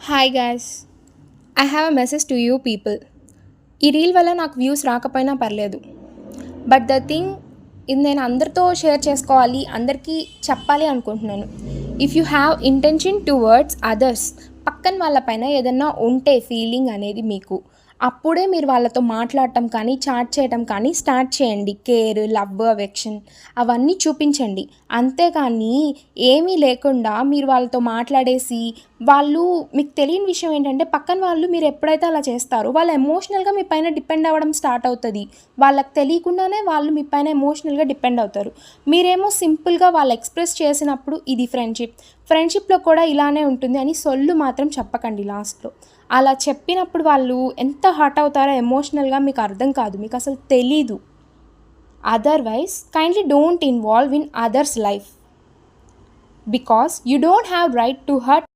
Hi guys, I have a message to you people. ఈ reel వల్ల నాకు views రాకపోయినా పర్లేదు. బట్ ద థింగ్ ఇది నేను అందరితో షేర్ చేసుకోవాలి, అందరికీ చెప్పాలి అనుకుంటున్నాను. If you have intention towards others, పక్కన వాళ్ళపైన ఏదన్నా ఉంటే ఫీలింగ్ అనేది మీకు, అప్పుడే మీరు వాళ్ళతో మాట్లాడటం కానీ చాట్ చేయటం కానీ స్టార్ట్ చేయండి. కేర్, లవ్, అవెక్షన్ అవన్నీ చూపించండి. అంతేకాని ఏమీ లేకుండా మీరు వాళ్ళతో మాట్లాడేసి వాళ్ళు మీకు తెలియని విషయం ఏంటంటే పక్కన వాళ్ళు మీరు ఎప్పుడైతే అలా చేస్తారో వాళ్ళు ఎమోషనల్గా మీ పైన డిపెండ్ అవ్వడం స్టార్ట్ అవుతుంది. వాళ్ళకి తెలియకుండానే వాళ్ళు మీ పైన ఎమోషనల్గా డిపెండ్ అవుతారు. మీరేమో సింపుల్గా వాళ్ళు ఎక్స్ప్రెస్ చేసినప్పుడు ఇది ఫ్రెండ్షిప్లో కూడా ఇలానే ఉంటుంది అని సొల్లు మాత్రం చెప్పకండి. లాస్ట్లో అలా చెప్పినప్పుడు వాళ్ళు ఎంత హర్ట్ అవుతారో ఎమోషనల్గా మీకు అర్థం కాదు, మీకు అసలు తెలీదు. Otherwise kindly don't involve in others life because you don't have right to hurt